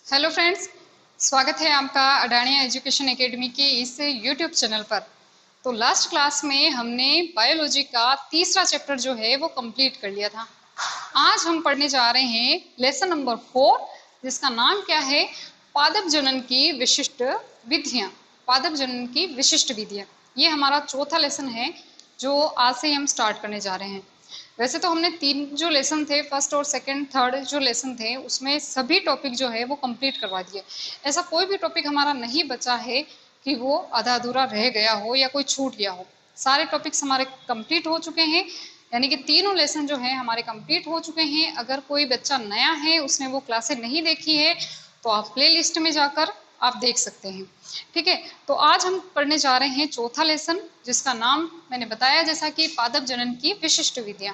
Hello friends, स्वागत है आपका अडानिया एजुकेशन एकेडमी के इस यूट्यूब चैनल पर। तो लास्ट क्लास में हमने बायोलॉजी का तीसरा चैप्टर जो है वो कंप्लीट कर लिया था। आज हम पढ़ने जा रहे हैं लेसन नंबर 4, जिसका नाम क्या है, पादप जनन की विशिष्ट विधियां। पादप जनन की विशिष्ट विधियां, ये हमारा चौथा लेसन है जो आज से हम स्टार्ट करने जा रहे हैं। वैसे तो हमने 3 जो लेसन थे, फर्स्ट और सेकंड थर्ड जो लेसन थे, उसमें सभी टॉपिक जो है वो कंप्लीट करवा दिए। ऐसा कोई भी टॉपिक हमारा नहीं बचा है कि वो आधा अधूरा रह गया हो या कोई छूट गया हो। सारे टॉपिक्स हमारे कंप्लीट हो चुके हैं, यानी कि तीनों लेसन जो है हमारे कंप्लीट हो चुके हैं। अगर कोई बच्चा नया है, उसने वो क्लासें नहीं देखी है, तो आप प्ले लिस्ट में जाकर आप देख सकते हैं। ठीक है, तो आज हम पढ़ने जा रहे हैं चौथा लेसन, जिसका नाम मैंने बताया जैसा कि पादप जनन की विशिष्ट विधियां।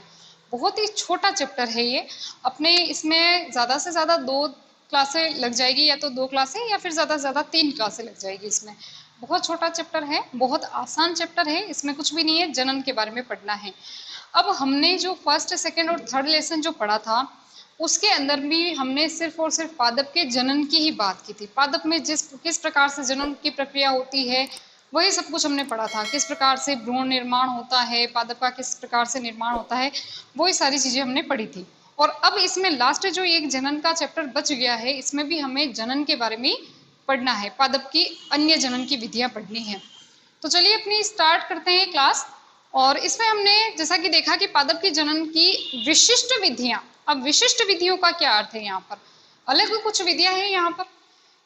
बहुत ही छोटा चैप्टर है ये। अपने इसमें ज़्यादा से ज़्यादा 2 क्लासें लग जाएगी, या तो 2 क्लासें या फिर ज़्यादा से ज़्यादा 3 क्लासें लग जाएगी। इसमें बहुत छोटा चैप्टर है, बहुत आसान चैप्टर है, इसमें कुछ भी नहीं है, जनन के बारे में पढ़ना है। अब हमने जो फर्स्ट सेकेंड और थर्ड लेसन जो पढ़ा था, उसके अंदर भी हमने सिर्फ और सिर्फ पादप के जनन की ही बात की थी। पादप में किस प्रकार से जनन की प्रक्रिया होती है, वही सब कुछ हमने पढ़ा था। किस प्रकार से भ्रूण निर्माण होता है, पादप का किस प्रकार से निर्माण होता है, वही सारी चीजें हमने पढ़ी थी। और अब इसमें लास्ट जो एक जनन का चैप्टर बच गया है, इसमें भी हमें जनन के बारे में पढ़ना है, पादप की अन्य जनन की विधियां पढ़नी है। तो चलिए अपनी स्टार्ट करते हैं क्लास। और इसमें हमने जैसा कि देखा कि पादप की जनन की विशिष्ट विधियां। अब विशिष्ट विधियों का क्या अर्थ है, यहाँ पर अलग कुछ विधियां हैं यहाँ पर।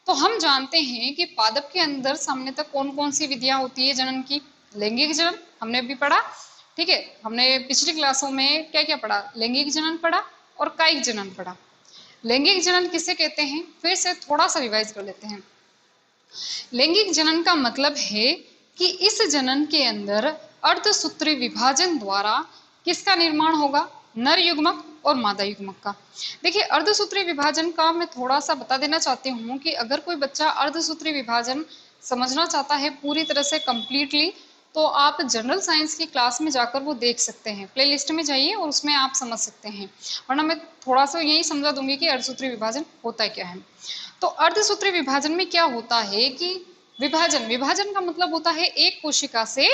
तो हम जानते हैं कि पादप के अंदर सामान्यतः कौन कौन सी विधियां होती है जनन की। लैंगिक जनन हमने अभी पढ़ा, ठीक है। हमने पिछली क्लासों में क्या क्या पढ़ा, लैंगिक जनन पढ़ा और कायिक जनन पढ़ा। लैंगिक जनन किसे कहते हैं, फिर से थोड़ा सा रिवाइज कर लेते हैं। लैंगिक जनन का मतलब है कि इस जनन के अंदर अर्धसूत्री विभाजन द्वारा किसका निर्माण होगा, नर युग्मक और मादा युग्मक का। देखिए, अर्धसूत्री विभाजन का मैं थोड़ा सा बता देना चाहती हूँ कि अगर कोई बच्चा अर्धसूत्री विभाजन समझना चाहता है पूरी तरह से कंप्लीटली, तो आप जनरल साइंस की क्लास में जाकर वो देख सकते हैं। प्ले लिस्ट में जाइए और उसमें आप समझ सकते हैं, वरना मैं थोड़ा सा यही समझा दूंगी कि अर्धसूत्री विभाजन होता क्या है। तो अर्धसूत्री विभाजन में क्या होता है कि विभाजन का मतलब होता है एक कोशिका से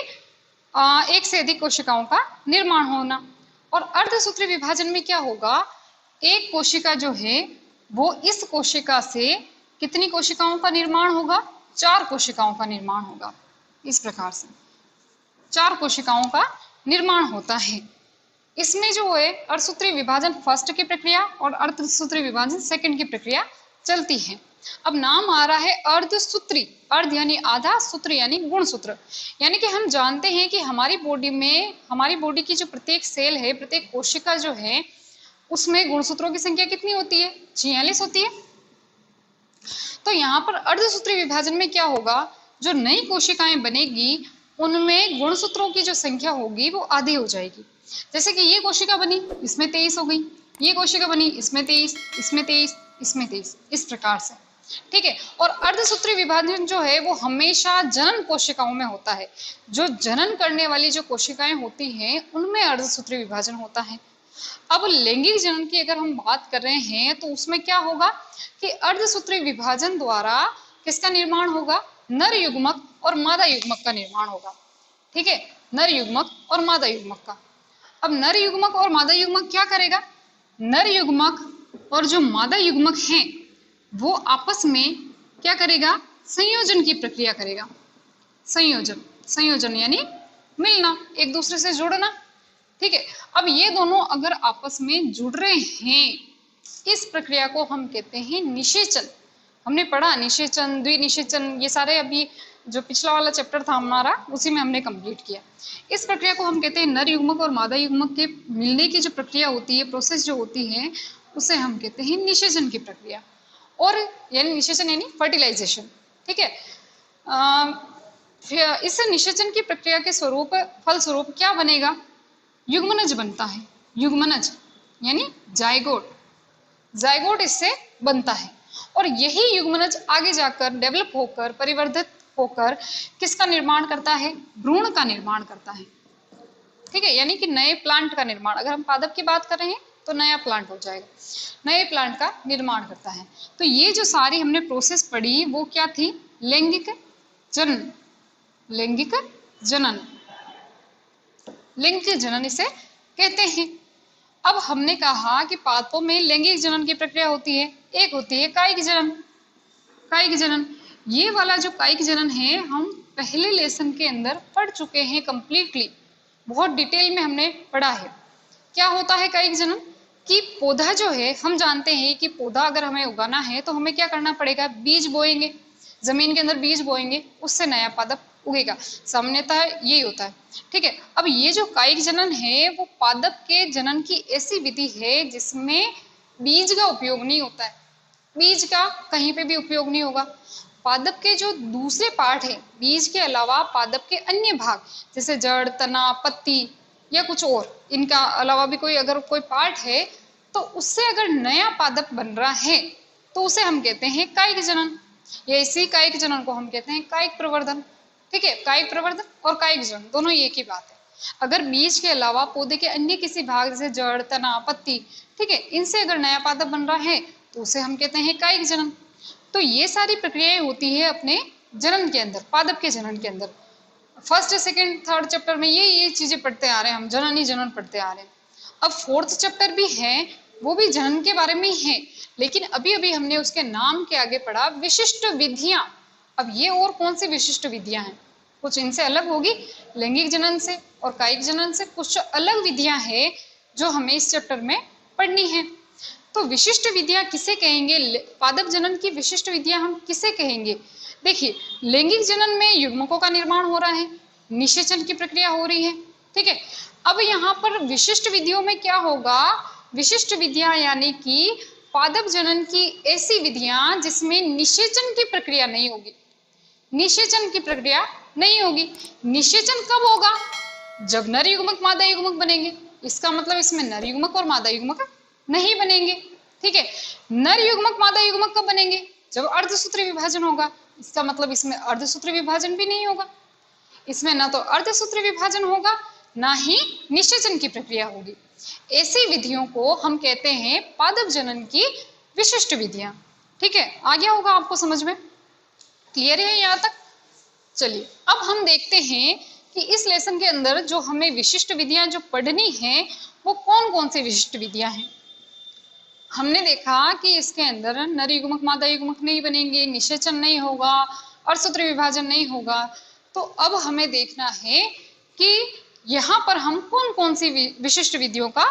एक से अधिक कोशिकाओं का निर्माण होना। और अर्धसूत्री विभाजन में क्या होगा, एक कोशिका जो है वो इस कोशिका से कितनी कोशिकाओं का निर्माण होगा, 4 कोशिकाओं का निर्माण होगा। इस प्रकार से 4 कोशिकाओं का निर्माण होता है। इसमें जो है अर्धसूत्री विभाजन फर्स्ट की प्रक्रिया और अर्धसूत्री विभाजन सेकंड की प्रक्रिया चलती है। अब नाम आ रहा है अर्धसूत्री, अर्ध यानी आधा, सूत्र यानी गुणसूत्र। यानी कि हम जानते हैं कि हमारी बॉडी की जो प्रत्येक सेल है, प्रत्येक कोशिका जो है, उसमें गुणसूत्रों की संख्या कितनी होती है, 46 होती है। तो यहाँ पर अर्धसूत्री विभाजन में क्या होगा, जो नई कोशिकाएं बनेगी उनमें गुणसूत्रों की जो संख्या होगी वो आधी हो जाएगी। जैसे कि ये कोशिका बनी, इसमें 23 हो गई, ये कोशिका बनी, इसमें 23, इसमें 23, इसमें 23, इस प्रकार से, ठीक है। और अर्धसूत्री विभाजन जो है वो हमेशा जनन कोशिकाओं में होता है। जो जनन करने वाली जो कोशिकाएं होती हैं उनमें अर्धसूत्री विभाजन होता है। अब लैंगिक जनन की अगर हम बात कर रहे हैं तो उसमें क्या होगा कि अर्धसूत्री विभाजन द्वारा किसका निर्माण होगा, नर युग्मक और मादा युग्मक का निर्माण होगा, ठीक है। नर युग्मक और मादा युग्मक का। अब नर युग्मक और मादा युग्मक क्या करेगा, नर युग्मक और जो मादा युग्मक हैं वो आपस में क्या करेगा, संयोजन की प्रक्रिया करेगा। संयोजन यानी मिलना, एक दूसरे से जुड़ना, ठीक है। अब ये दोनों अगर आपस में जुड़ रहे हैं, इस प्रक्रिया को हम कहते हैं निषेचन। हमने पढ़ा निषेचन, द्विनिषेचन, ये सारे अभी जो पिछला वाला चैप्टर था हमारा उसी में हमने कंप्लीट किया। इस प्रक्रिया को हम कहते हैं नर युग्मक और मादा युग्मक के मिलने की जो प्रक्रिया होती है, प्रोसेस जो होती है, उसे हम कहते हैं निषेचन की प्रक्रिया। और यानी निषेचन यानी फर्टिलाइजेशन, ठीक है। इस निषेचन की प्रक्रिया के फलस्वरूप क्या बनेगा, युग्मनज बनता है। युग्मनज यानी जायगोट इससे बनता है। और यही युग्मनज आगे जाकर डेवलप होकर, परिवर्धित होकर किसका निर्माण करता है, भ्रूण का निर्माण करता है, ठीक है। यानी कि नए प्लांट का निर्माण। अगर हम पादप की बात कर रहे हैं तो नया प्लांट हो जाएगा, नए प्लांट का निर्माण करता है। तो ये जो सारी हमने प्रोसेस पढ़ी वो क्या थी? लैंगिक जनन, लैंगिक जनन, लैंगिक जनन इसे कहते हैं। अब हमने कहा कि पादपों में लैंगिक जनन की प्रक्रिया होती है, एक होती है कायिक जनन। कायिक जनन, ये वाला जो कायिक जनन है हम पहले लेसन के अंदर पढ़ चुके हैं कंप्लीटली, बहुत डिटेल में हमने पढ़ा है। क्या होता है कायिक जनन? कि पौधा जो है, हम जानते हैं कि पौधा अगर हमें उगाना है तो हमें क्या करना पड़ेगा? बीज बोएंगे, जमीन के अंदर बीज बोएंगे, उससे नया पादप उगेगा। सामान्यतः यही होता है, ठीक है। अब ये जो कायिक जनन है वो पादप के जनन की ऐसी विधि है जिसमें बीज का उपयोग नहीं होता है, बीज का कहीं पे भी उपयोग नहीं होगा। पादप के जो दूसरे पार्ट है, बीज के अलावा पादप के अन्य भाग जैसे जड़, तना, पत्ती या कुछ और, इनका अलावा भी कोई अगर कोई पार्ट है तो उससे अगर नया पादप बन रहा है तो उसे हम कहते हैं कायिक जनन, या इसी कायिक जनन को हम कहते हैं कायिक प्रवर्धन, ठीक है। कायिक प्रवर्धन और कायिक जनन दोनों एक ही बात है। अगर बीज के अलावा पौधे के अन्य किसी भाग जैसे जड़, तना, पत्ती, ठीक है, इनसे अगर नया पादप बन रहा है तो उसे हम कहते हैं कायिक जनन। तो ये सारी प्रक्रियाएं होती है अपने जनन के अंदर, पादप के जनन के अंदर। फर्स्ट, सेकंड, थर्ड चैप्टर में ये चीजें पढ़ते आ रहे हैं हम, जनन ही जनन पढ़ते आ रहे हैं। अब फोर्थ चैप्टर भी है, वो भी जनन के बारे में ही है, लेकिन अभी अभी हमने उसके नाम के आगे पढ़ा विशिष्ट विधियां। अब ये और कौन सी विशिष्ट विधियां हैं? कुछ इनसे अलग होगी, लैंगिक जनन से और कायिक जनन से कुछ अलग विधियां हैं जो हमें इस चैप्टर में पढ़नी है। तो विशिष्ट विधियां किसे कहेंगे? पादप जनन की विशिष्ट विधियां हम किसे कहेंगे? देखिए, लैंगिक जनन में युग्मकों का निर्माण हो रहा है, निषेचन की प्रक्रिया हो रही है, ठीक है। अब यहाँ पर विशिष्ट विधियों में क्या होगा? विशिष्ट विधियां यानी कि पादप जनन की ऐसी विधियां जिसमें निषेचन की प्रक्रिया नहीं होगी, निषेचन की प्रक्रिया नहीं होगी। निषेचन कब होगा? जब नर युग्मक मादा युग्मक बनेंगे। इसका मतलब इसमें नर युग्मक और मादा युग्मक नहीं बनेंगे, ठीक है। नर युग्मक मादा युग्मक कब बनेंगे? जब अर्धसूत्री विभाजन होगा। इसका मतलब इसमें अर्धसूत्री विभाजन भी नहीं होगा, इसमें ना तो अर्धसूत्री विभाजन होगा ना ही निषेचन की प्रक्रिया होगी। ऐसी विधियों को हम कहते हैं पादप जनन की विशिष्ट विधियां, ठीक है। आ गया होगा आपको समझ में? क्लियर है यहाँ तक? चलिए अब हम देखते हैं कि इस लेसन के अंदर जो हमें विशिष्ट विधियां जो पढ़नी है वो कौन कौन सी विशिष्ट विधियां हैं। हमने देखा कि इसके अंदर नर युग्मक मादा युग्मक नहीं बनेंगे, निषेचन नहीं होगा, अर्धसूत्री विभाजन नहीं होगा। तो अब हमें देखना है कि यहाँ पर हम कौन कौन सी विशिष्ट विधियों का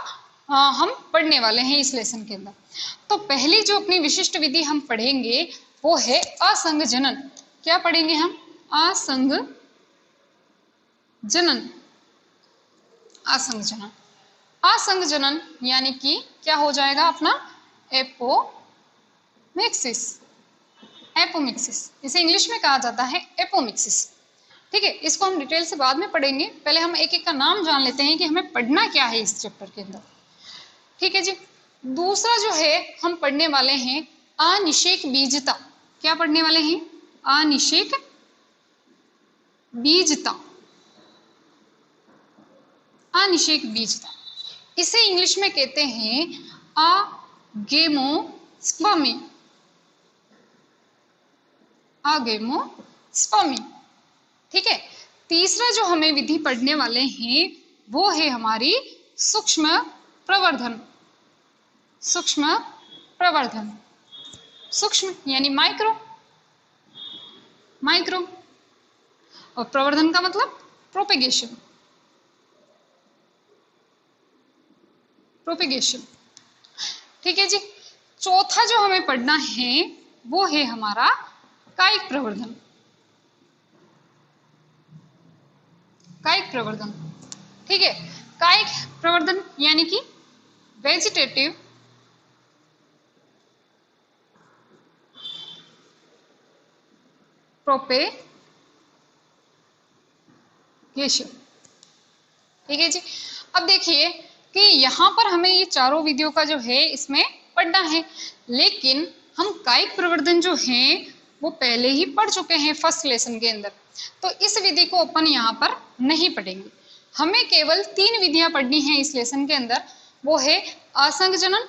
हम पढ़ने वाले हैं इस लेसन के अंदर। तो पहली जो अपनी विशिष्ट विधि हम पढ़ेंगे वो है असंग जनन। क्या पढ़ेंगे हम? असंग जनन। असंग जनन, असंग जनन यानी कि क्या हो जाएगा अपना? एपोमिक्सिस। एपोमिक्सिस इसे इंग्लिश में कहा जाता है एपोमिक्सिस, ठीक है। इसको हम डिटेल से बाद में पढ़ेंगे, पहले हम एक एक का नाम जान लेते हैं कि हमें पढ़ना क्या है इस चैप्टर के अंदर, ठीक है जी। दूसरा जो है हम पढ़ने वाले हैं अनिषेक बीजता। क्या पढ़ने वाले हैं? अनिषेक बीजता। अनिषेक बीजता, इसे इंग्लिश में कहते हैं अगेमोस्पर्मी। अगेमोस्पर्मी, ठीक है। तीसरा जो हमें विधि पढ़ने वाले हैं वो है हमारी सूक्ष्म प्रवर्धन। सूक्ष्म प्रवर्धन, सूक्ष्म यानी माइक्रो, माइक्रो, और प्रवर्धन का मतलब प्रोपेगेशन, प्रोपेगेशन, ठीक है जी। चौथा जो हमें पढ़ना है वो है हमारा कायिक प्रवर्धन। कायिक प्रवर्धन, ठीक है। कायिक प्रवर्धन यानी कि वेजिटेटिव प्रोपेगेशन, ठीक है जी। अब देखिए कि यहाँ पर हमें ये चारों विधियों का जो है इसमें पढ़ना है, लेकिन हम कायिक प्रवर्धन जो है वो पहले ही पढ़ चुके हैं फर्स्ट लेसन के अंदर, तो इस विधि को अपन यहाँ पर नहीं पढ़ेंगे। हमें केवल 3 विधियां पढ़नी है इस लेसन के अंदर, वो है असंग जनन,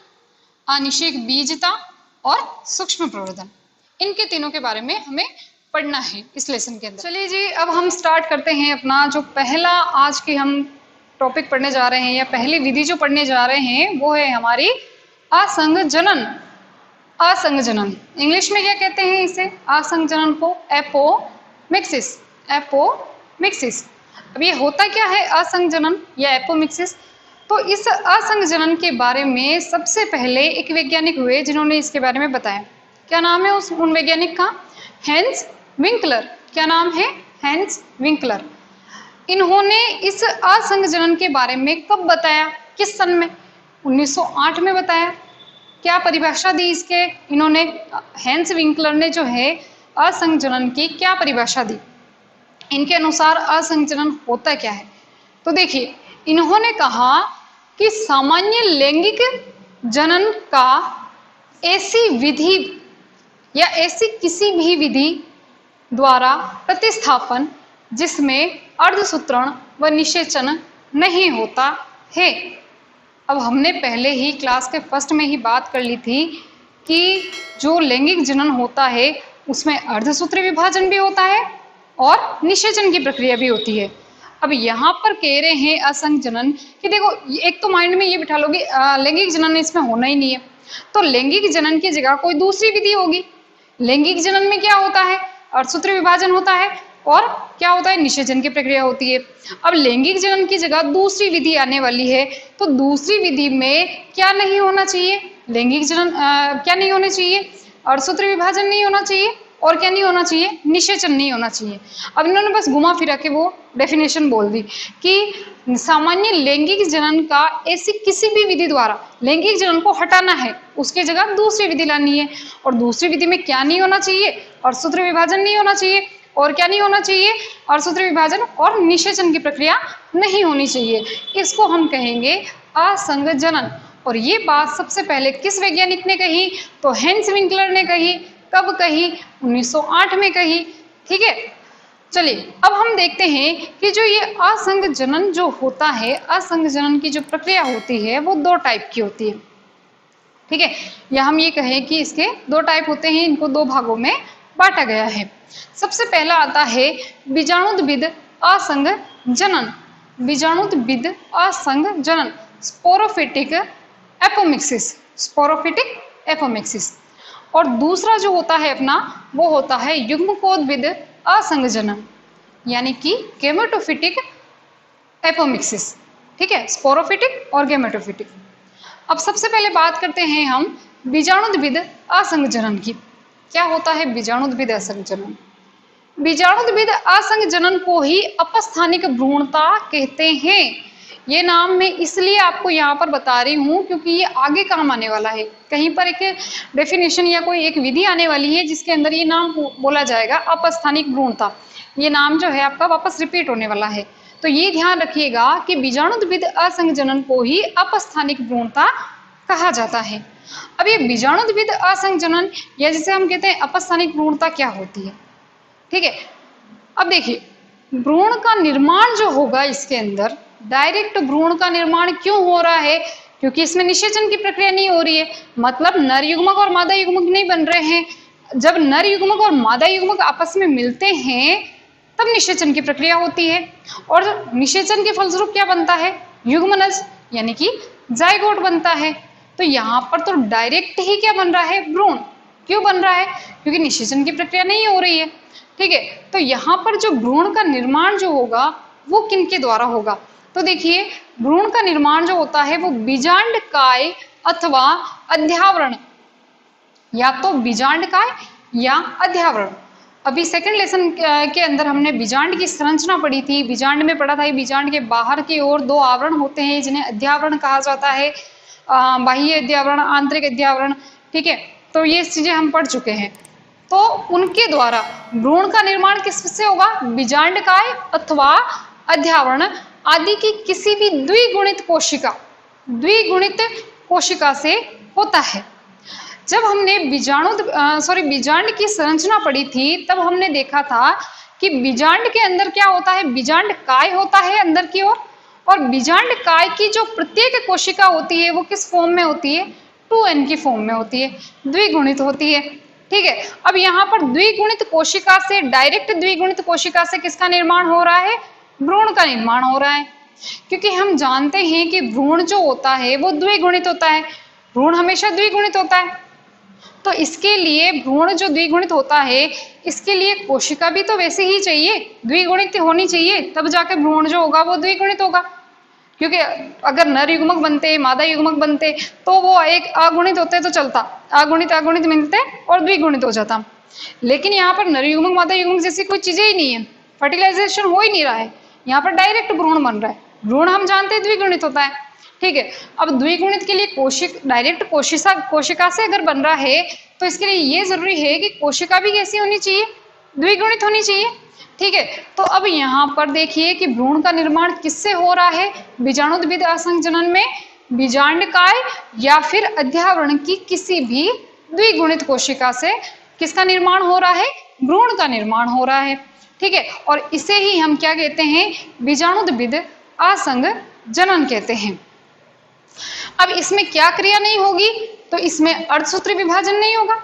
अनिषेक बीजता और सूक्ष्म प्रवर्धन। इनके तीनों के बारे में हमें पढ़ना है इस लेसन के अंदर। चलिए जी, अब हम स्टार्ट करते हैं अपना जो पहला आज की हम टॉपिक पढ़ने जा रहे हैं या पहली विधि जो पढ़ने जा रहे हैं वो है हमारी असंग जनन। असंग जनन इंग्लिश में क्या कहते हैं इसे? असंग जनन को एपोमिक्सिस। एपोमिक्सिस। अब ये होता क्या है असंग जनन या एपोमिक्सिस? तो इस असंग जनन के बारे में सबसे पहले एक वैज्ञानिक हुए जिन्होंने इसके बारे में बताया। क्या नाम है उन वैज्ञानिक का? Hans Winkler. क्या नाम है? Hans Winkler. इन्होंने इस असंग जनन के बारे में कब बताया? किस सन में? 1908 में बताया। क्या परिभाषा दी इसके? इन्होंने हैंस विंकलर ने जो है असंग जनन की क्या परिभाषा दी? इनके अनुसार असंग जनन होता क्या है? तो देखिए, इन्होंने कहा कि सामान्य लैंगिक जनन का ऐसी विधि या ऐसी किसी भी विधि द्वारा प्रतिस्थापन जिसमें अर्धसूत्रण व निषेचन नहीं होता है। अब हमने पहले ही क्लास के फर्स्ट में ही बात कर ली थी कि जो लैंगिक जनन होता है उसमें अर्धसूत्री विभाजन भी होता है और निषेचन की प्रक्रिया भी होती है। अब यहाँ पर कह रहे हैं असंग जनन कि देखो, एक तो माइंड में ये बिठा लो कि लैंगिक जनन इसमें होना ही नहीं है, तो लैंगिक जनन की जगह कोई दूसरी विधि होगी। लैंगिक जनन में क्या होता है? अर्धसूत्री विभाजन होता है और क्या होता है? निषेचन की प्रक्रिया होती है। अब लैंगिक जनन की जगह दूसरी विधि आने वाली है, तो दूसरी विधि में क्या नहीं होना चाहिए? लैंगिक जनन क्या नहीं होना चाहिए? अर्धसूत्री विभाजन नहीं होना चाहिए और क्या नहीं होना चाहिए? निषेचन नहीं होना चाहिए। अब इन्होंने बस घुमा फिरा के वो डेफिनेशन बोल दी कि सामान्य लैंगिक जनन का ऐसी किसी भी विधि द्वारा लैंगिक जनन को हटाना है, उसकी जगह दूसरी विधि लानी है। और दूसरी विधि में क्या नहीं होना चाहिए? अर्धसूत्री विभाजन नहीं होना चाहिए और क्या नहीं होना चाहिए? अर्धसूत्री विभाजन और निषेचन की प्रक्रिया नहीं होनी चाहिए। इसको हम कहेंगे असंग जनन। और ये बात सबसे पहले किस वैज्ञानिक ने कही? तो हैंस विंकलर ने कही। कब कही? 1908 में कही। ठीक है, चलिए अब हम देखते हैं कि जो ये असंग जनन जो होता है, असंग जनन की जो प्रक्रिया होती है वो दो टाइप की होती है। ठीक है, या हम ये कहें कि इसके दो टाइप होते हैं, इनको दो भागों में बांटा गया है। सबसे पहला आता है बीजाणुद्भिद असंग जनन। बीजाणुद्भिद असंग जनन, स्पोरोफिटिक एपोमिक्सिस। Sporophytic apomixis. और दूसरा जो होता है अपना वो होता है युग्मकोद्भिद असंग जनन, यानी कि गैमेटोफिटिक एपोमिक्सिस। ठीक है, स्पोरोफिटिक और गैमेटोफिटिक। अब सबसे पहले बात करते हैं हम बीजाणुद्भिद असंग जनन की। क्या होता है बीजाणुद्भिद असंग जनन? बीजाणुद्भिद असंग जनन को ही अपस्थानिक भ्रूणता कहते हैं। ये नाम मैं इसलिए आपको यहाँ पर बता रही हूँ क्योंकि ये आगे काम आने वाला है। कहीं पर एक डेफिनेशन या कोई एक विधि आने वाली है जिसके अंदर ये नाम बोला जाएगा अपस्थानिक भ्रूणता। ये नाम जो है आपका वापस रिपीट होने वाला है, तो ये ध्यान रखिएगा कि बीजाणुद्भिद असंग जनन को ही अपस्थानिक भ्रूणता कहा जाता है। अब ये बीजाणुद्भिद असंग जनन या जिसे हम कहते हैं अपस्थानिक भ्रूणता क्या होती है? ठीक है, अब देखिए, भ्रूण का निर्माण जो होगा इसके अंदर डायरेक्ट भ्रूण का निर्माण क्यों हो रहा है? क्योंकि इसमें निषेचन की प्रक्रिया नहीं हो रही है, मतलब नर युग्मक और मादा युग्मक नहीं बन रहे हैं। जब नर युग्मक और मादा युग्मक आपस में मिलते हैं तब निषेचन की प्रक्रिया होती है, और निषेचन के फलस्वरूप क्या बनता है? युग्मनज यानी कि जाइगोट बनता है। तो यहाँ पर तो डायरेक्ट ही क्या बन रहा है? भ्रूण। क्यों बन रहा है? क्योंकि निषेचन की प्रक्रिया नहीं हो रही है। ठीक है, तो यहाँ पर जो भ्रूण का निर्माण जो होगा वो किनके द्वारा होगा? तो देखिए, भ्रूण का निर्माण जो होता है वो बीजांडकाय अथवा अध्यावरण, या तो बीजांडकाय या अध्यावरण। अभी सेकंड लेसन के अंदर हमने बीजांड की संरचना पढ़ी थी। बीजांड में पढ़ा था बीजांड के बाहर की ओर दो आवरण होते हैं जिन्हें अध्यावरण कहा जाता है, बाह्य अध्यावरण, आंतरिक अध्यावरण। ठीक है, तो ये चीजें हम पढ़ चुके हैं। तो उनके द्वारा भ्रूण का निर्माण किससे होगा? बीजांडकाय अथवा अध्यावरण आदि की किसी भी द्विगुणित कोशिका से होता है। जब हमने बीजांड की संरचना पढ़ी थी तब हमने देखा था कि बीजांड के अंदर क्या होता है? बीजांड काय होता है अंदर की ओर, और बीजांड काय की जो प्रत्येक कोशिका होती है वो किस फॉर्म में होती है, 2n की फॉर्म में होती है, द्विगुणित होती है। ठीक है, अब यहाँ पर द्विगुणित कोशिका से, डायरेक्ट द्विगुणित कोशिका से किसका निर्माण हो रहा है, भ्रूण का निर्माण हो रहा है, क्योंकि हम जानते हैं कि भ्रूण जो होता है वो द्विगुणित होता है, भ्रूण हमेशा द्विगुणित होता है। तो इसके लिए भ्रूण जो द्विगुणित होता है, इसके लिए कोशिका भी तो वैसे ही चाहिए, द्विगुणित होनी चाहिए, तब जाके भ्रूण जो होगा वो द्विगुणित होगा। क्योंकि अगर नर युग्मक बनते, मादा युग्मक बनते तो वो एक अगुणित होते तो चलता, अगुणित अगुणित मिलते और द्विगुणित हो जाता। लेकिन यहाँ पर नर युग्मक मादा युग्मक जैसी कोई चीजें ही नहीं है, फर्टिलाइजेशन हो ही नहीं रहा है, यहाँ पर डायरेक्ट भ्रूण बन रहा है। भ्रूण हम जानते हैं द्विगुणित होता है। ठीक है, अब द्विगुणित के लिए डायरेक्ट कोशिका से अगर बन रहा है तो इसके लिए ये जरूरी है कि कोशिका भी कैसी होनी चाहिए, द्विगुणित होनी चाहिए। ठीक है, तो अब यहाँ पर देखिए कि भ्रूण का निर्माण किससे हो रहा है, बीजाणुद्भिद असंजनन में बीजांडकाय या फिर अध्यावरण की किसी भी द्विगुणित कोशिका से किसका निर्माण हो रहा है, भ्रूण का निर्माण हो रहा है। ठीक है, और इसे ही हम क्या कहते हैं, बीजाणुद्भिद असंजनन कहते हैं। अब इसमें क्या क्रिया नहीं होगी, तो इसमें अर्धसूत्री विभाजन नहीं होगा,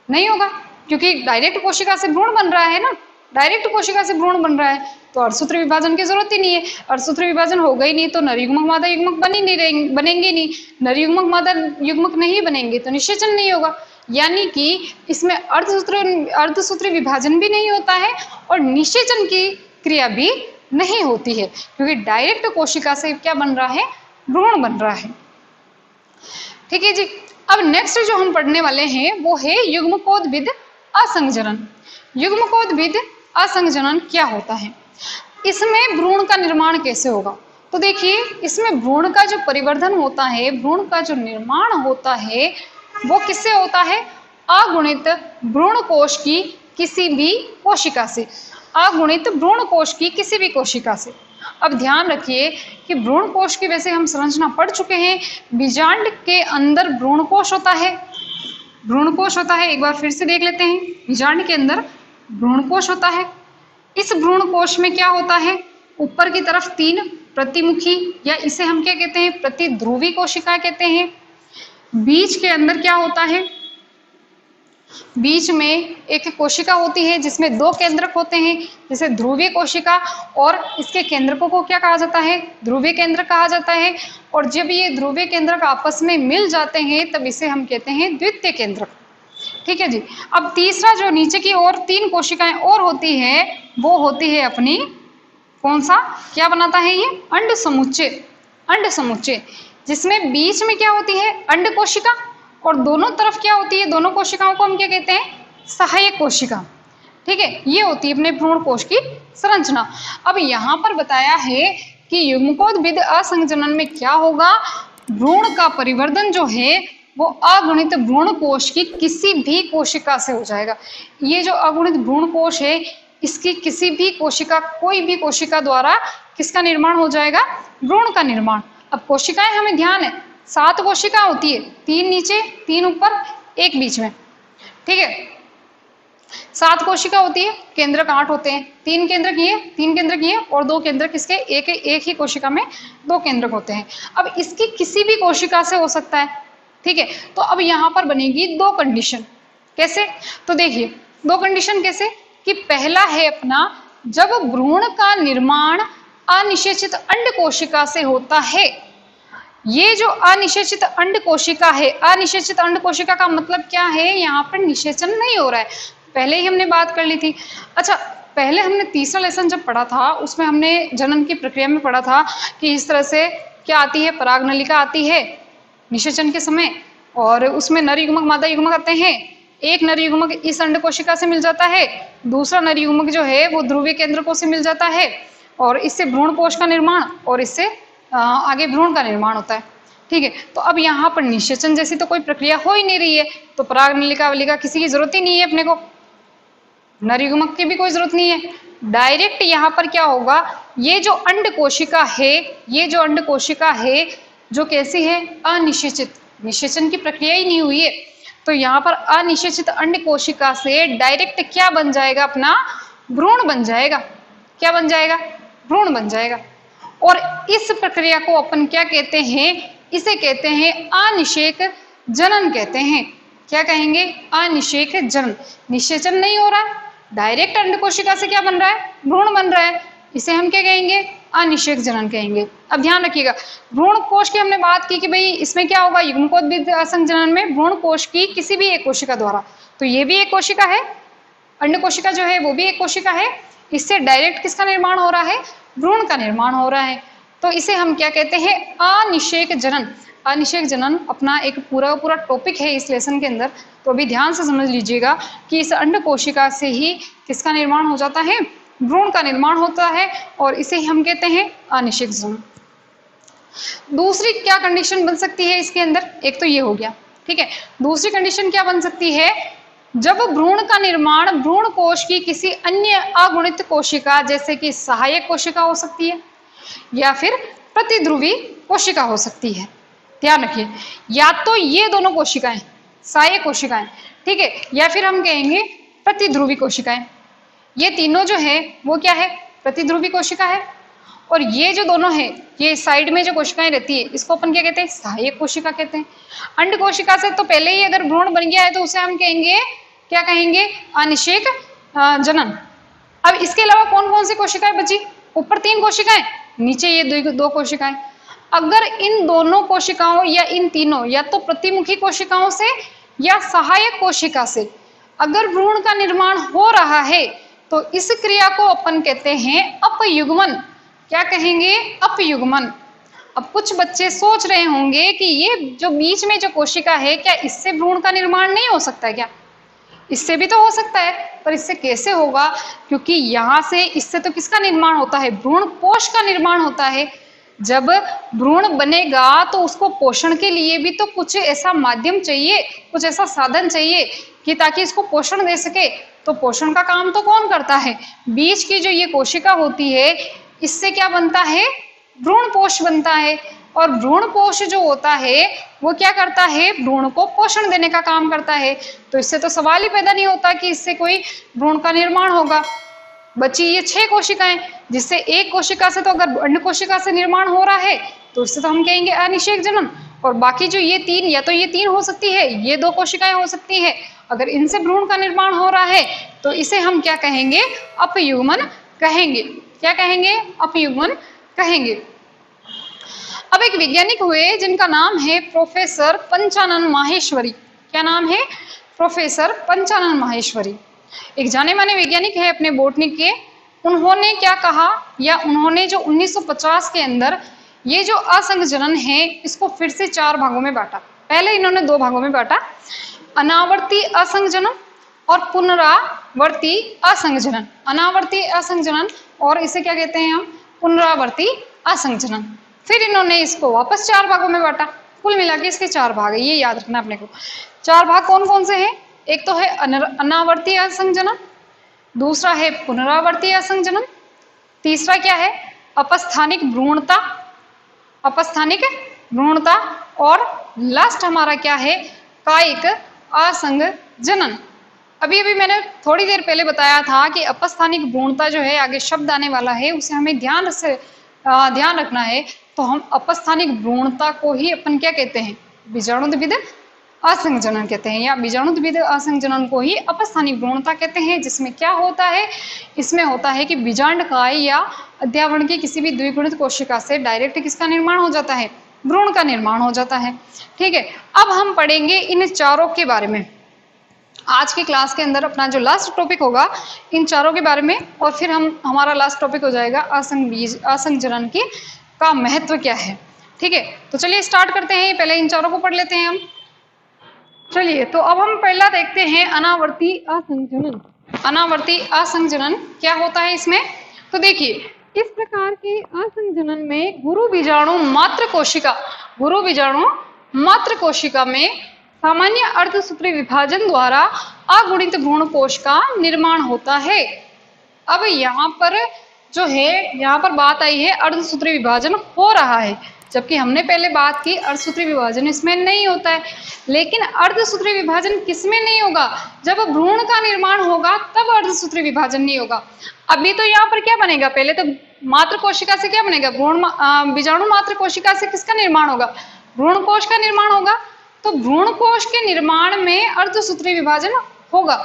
नहीं होगा, क्योंकि डायरेक्ट कोशिका से भ्रूण बन रहा है ना, डायरेक्ट कोशिका से भ्रूण बन रहा है, तो अर्धसूत्री विभाजन की जरूरत ही नहीं है। अर्धसूत्री विभाजन होगा ही नहीं तो नर युग्मक मादा युग्मक बनेंगे नहीं, नर युग्मक मादा युग्मक नहीं बनेंगे तो निषेचन नहीं होगा। यानी कि इसमें अर्धसूत्री विभाजन भी नहीं होता है और निषेचन की क्रिया भी नहीं होती है, क्योंकि डायरेक्ट कोशिका से क्या बन रहा है, भ्रूण बन रहा है। ठीक है जी, अब नेक्स्ट जो हम पढ़ने वाले हैं वो है युग्मकोद्भिद असंजनन। युग्मकोद्भिद असंजनन क्या होता है, इसमें भ्रूण का निर्माण कैसे होगा, तो देखिए इसमें भ्रूण का जो परिवर्धन होता है, भ्रूण का जो निर्माण होता है वो किससे होता है, अगुणित भ्रूण कोश की किसी भी कोशिका से, अगुणित भ्रूण कोश की किसी भी कोशिका से। अब ध्यान रखिए कि भ्रूण कोश की वैसे हम संरचना पढ़ चुके हैं, बीजांड के अंदर भ्रूण कोश होता है, भ्रूण कोश होता है, एक बार फिर से देख लेते हैं। बीजांड के अंदर भ्रूण कोश होता है, इस भ्रूण कोश में क्या होता है, ऊपर की तरफ 3 प्रतिमुखी या इसे हम क्या कहते हैं, प्रतिध्रुवी कोशिका कहते हैं। बीच के अंदर क्या होता है, बीच में एक कोशिका होती है जिसमें 2 केंद्रक होते हैं, जैसे ध्रुवीय कोशिका, और इसके केंद्रकों को क्या कहा जाता है, ध्रुवीय केंद्रक कहा जाता है। और जब ये ध्रुवीय केंद्रक आपस में मिल जाते हैं तब इसे हम कहते हैं द्वितीय केंद्रक। ठीक है जी, अब तीसरा जो नीचे की ओर 3 कोशिकाएं और होती है वो होती है अपनी, कौन सा, क्या बनाता है ये, अंड समुच्चय, अंड समुच्चय, जिसमें बीच में क्या होती है, अंड कोशिका, और दोनों तरफ क्या होती है, दोनों कोशिकाओं को हम क्या कहते हैं, सहायक कोशिका। ठीक है, ये होती है अपने भ्रूण कोश की संरचना। अब यहाँ पर बताया है कि युग्मकोद्भिद असंजनन में क्या होगा, भ्रूण का परिवर्धन जो है वो अगुणित भ्रूण कोश की किसी भी कोशिका से हो जाएगा। ये जो अगुणित भ्रूण कोश है इसकी किसी भी कोशिका, कोई भी कोशिका द्वारा किसका निर्माण हो जाएगा, भ्रूण का निर्माण। अब कोशिकाएं हमें ध्यान है, 7 कोशिका होती है, 3 नीचे 3 ऊपर 1 बीच में। ठीक है, 7 कोशिका होती है, केंद्रक 8 होते हैं, 3 केंद्रक ये, 3 केंद्रक ये और 2 केंद्रक इसके, एक ही कोशिका में 2 केंद्रक होते हैं। अब इसकी किसी भी कोशिका से हो सकता है। ठीक है, तो अब यहाँ पर बनेगी 2 कंडीशन, कैसे, तो देखिए 2 कंडीशन कैसे, कि पहला है अपना, जब भ्रूण का निर्माण अनिषेचित अंड कोशिका से होता है। ये जो अनिषेचित अंड कोशिका है, अनिषेचित अंड कोशिका का मतलब क्या है, यहाँ पर निषेचन नहीं हो रहा है, पहले ही हमने बात कर ली थी। अच्छा, पहले हमने तीसरा लेसन जब पढ़ा था उसमें हमने जनन की प्रक्रिया में पढ़ा था कि इस तरह से क्या आती है, परागनलिका आती है निषेचन के समय, और उसमें नर युग्मक मादा युग्मक आते हैं। एक नर युग्मक इस अंड कोशिका से मिल जाता है, दूसरा नर युग्मक जो है वो ध्रुवीय केंद्रकों से मिल जाता है, और इससे भ्रूण कोश का निर्माण और इससे आगे भ्रूण का निर्माण होता है। ठीक है, तो अब यहाँ पर निषेचन जैसी तो कोई प्रक्रिया हो ही नहीं रही है, तो परागनलिका वलिका किसी की जरूरत ही नहीं है अपने को, नर युग्मक की भी कोई जरूरत नहीं है। डायरेक्ट यहाँ पर क्या होगा, ये जो अंड कोशिका है, ये जो अंड कोशिका है जो कैसी है, अनिषेचित, निषेचन की प्रक्रिया ही नहीं हुई है, तो यहाँ पर अनिषेचित अंड कोशिका से डायरेक्ट क्या बन जाएगा, अपना भ्रूण बन जाएगा। क्या बन जाएगा, भ्रूण बन जाएगा। और इस प्रक्रिया को अपन क्या कहते हैं, इसे कहते हैं अनिषेक जनन कहते हैं। क्या कहेंगे, अनिषेक जनन। निषेचन नहीं हो रहा है, डायरेक्ट अंड कोशिका से क्या बन रहा है, भ्रूण बन रहा है, इसे हम क्या कहेंगे, अनिषेक जनन कहेंगे। अब ध्यान रखिएगा, भ्रूण कोश की हमने बात की कि भाई इसमें क्या होगा, युग्मकोद्भिद असंग जनन में भ्रूण कोश की किसी भी एक कोशिका द्वारा, तो ये भी एक कोशिका है, अंड कोशिका जो है वो भी एक कोशिका है, इससे डायरेक्ट किसका निर्माण हो रहा है, भ्रूण का निर्माण हो रहा है, तो इसे हम क्या कहते हैं, अनिषेक जनन। अनिषेक जनन अपना एक पूरा पूरा टॉपिक है इस लेसन के अंदर, तो अभी ध्यान से समझ लीजिएगा कि इस अंड कोशिका से ही किसका निर्माण हो जाता है, भ्रूण का निर्माण होता है, और इसे हम कहते हैं अनिषेक जनन। दूसरी क्या कंडीशन बन सकती है इसके अंदर, एक तो ये हो गया, ठीक है। दूसरी कंडीशन क्या बन सकती है, जब भ्रूण का निर्माण भ्रूण कोश की किसी अन्य अगुणित कोशिका जैसे कि सहायक कोशिका हो सकती है या फिर प्रतिध्रुवी कोशिका हो सकती है। ध्यान रखिए, या तो ये दोनों कोशिकाएं सहायक कोशिकाएं, ठीक है, या फिर हम कहेंगे प्रतिध्रुवी कोशिकाएं। ये तीनों जो है वो क्या है, प्रतिध्रुवी कोशिका है, और ये जो दोनों है, ये साइड में जो कोशिकाएं रहती है इसको अपन क्या कहते हैं, सहायक कोशिका कहते हैं। अंड कोशिका से तो पहले ही अगर भ्रूण बन गया है तो उसे हम कहेंगे, क्या कहेंगे, अनिषेक जनन। अब इसके अलावा कौन कौन सी कोशिकाएं बची, ऊपर 3 कोशिकाएं, नीचे ये दो कोशिकाएं। अगर इन दोनों कोशिकाओं या इन तीनों या तो प्रतिमुखी कोशिकाओं से या सहायक कोशिका से अगर भ्रूण का निर्माण हो रहा है तो इस क्रिया को अपन कहते हैं अपयुग्मन। क्या कहेंगे, अपयुग्मन। अब कुछ बच्चे सोच रहे होंगे कि ये जो बीच में जो कोशिका है, क्या इससे भ्रूण का निर्माण नहीं हो सकता है क्या, इससे भी तो हो सकता है, पर इससे कैसे होगा, क्योंकि यहाँ से इससे तो किसका निर्माण होता है, भ्रूण कोश का निर्माण होता है। जब भ्रूण बनेगा तो उसको पोषण के लिए भी तो कुछ ऐसा माध्यम चाहिए, कुछ ऐसा साधन चाहिए कि ताकि इसको पोषण दे सके। तो पोषण का काम तो कौन करता है, बीच की जो ये कोशिका होती है, इससे क्या बनता है, भ्रूण पोष बनता है, और भ्रूण पोष जो होता है वो क्या करता है, भ्रूण को पोषण देने का काम करता है। तो इससे तो सवाल ही पैदा नहीं होता कि इससे कोई भ्रूण का निर्माण होगा। बची ये 6 कोशिकाएं, जिससे एक कोशिका से तो अगर अंड कोशिका से निर्माण हो रहा है तो इससे तो हम कहेंगे अनिषेक जनन, और बाकी जो ये 3, या तो ये 3 हो सकती है, ये 2 कोशिकाएं हो सकती है, अगर इनसे भ्रूण का निर्माण हो रहा है तो इसे हम क्या कहेंगे, अपयुग्मन कहेंगे। क्या कहेंगे, अपयुग्मन कहेंगे। अब एक वैज्ञानिक हुए जिनका नाम है प्रोफेसर पंचानन माहेश्वरी। क्या नाम है, प्रोफेसर पंचानन माहेश्वरी, एक जाने माने वैज्ञानिक है अपने बॉटनी के। उन्होंने क्या कहा, या उन्होंने जो 1950 के अंदर ये जो असंग जनन है इसको फिर से 4 भागों में बांटा। पहले इन्होंने 2 भागों में बांटा, अनावर्ती असंग जनन और पुनरावर्ती असंग जनन। अनावर्ती असंग जनन, और इसे क्या कहते हैं हम, पुनरावर्ती असंग जनन। फिर इन्होंने इसको वापस 4 भागों में बांटा। कुल मिला के इसके 4 भाग है, ये याद रखना अपने को। 4 भाग कौन कौन से हैं, एक तो है अनावर्ती असंग जनन, दूसरा है पुनरावर्ती असंग जनन, तीसरा क्या है, अपस्थानिक भ्रूणता, अपस्थानिक भ्रूणता, और लास्ट हमारा क्या है, कायिक असंग जनन। अभी अभी मैंने थोड़ी देर पहले बताया था कि अपस्थानिक भ्रूणता जो है, आगे शब्द आने वाला है, उसे हमें ध्यान रखना है। तो हम अपस्थानिक भ्रूणता को ही अपन क्या कहते हैं, बीजाणुद्भिद असंग जनन कहते हैं, या बीजाणुद्भिद असंग जनन को ही अपस्थानिक भ्रूणता कहते हैं। जिसमें क्या होता है, इसमें होता है कि बीजांडकाय या अध्यावरण की किसी भी द्विगुणित कोशिका से डायरेक्ट किसका निर्माण हो जाता है, भ्रूण का निर्माण हो जाता है। ठीक है, अब हम पढ़ेंगे इन चारों के बारे में। आज की क्लास के अंदर अपना जो लास्ट टॉपिक होगा इन चारों के बारे में, और फिर हमारा लास्ट टॉपिक हो जाएगा असंग जनन की का महत्व क्या है। ठीक है, तो चलिए स्टार्ट करते हैं। पहले इन चारों को पढ़ लेते हैं हम। चलिए, तो अब हम पहला देखते हैं अनावर्ती असंग जनन। अनावर्ती असंग जनन क्या होता है इसमें, तो देखिए, इस प्रकार के असंग जनन में गुरु बीजाणु मात्र कोशिका में सामान्य अर्धसूत्री विभाजन द्वारा अगुणित भ्रूण कोश का निर्माण होता है। अब यहाँ पर जो है, यहाँ पर बात आई है अर्धसूत्री विभाजन हो रहा है, जबकि हमने पहले बात की अर्धसूत्री विभाजन इसमें नहीं होता है। लेकिन अर्धसूत्री विभाजन किसमें नहीं होगा, जब भ्रूण का निर्माण होगा तब अर्धसूत्री विभाजन नहीं होगा। अभी तो यहाँ पर क्या बनेगा, पहले तो मात्र कोशिका से क्या बनेगा, बीजाणु मात्र कोशिका से किसका निर्माण होगा, भ्रूण कोश का निर्माण होगा। तो भ्रूण कोश के निर्माण में अर्धसूत्री विभाजन होगा।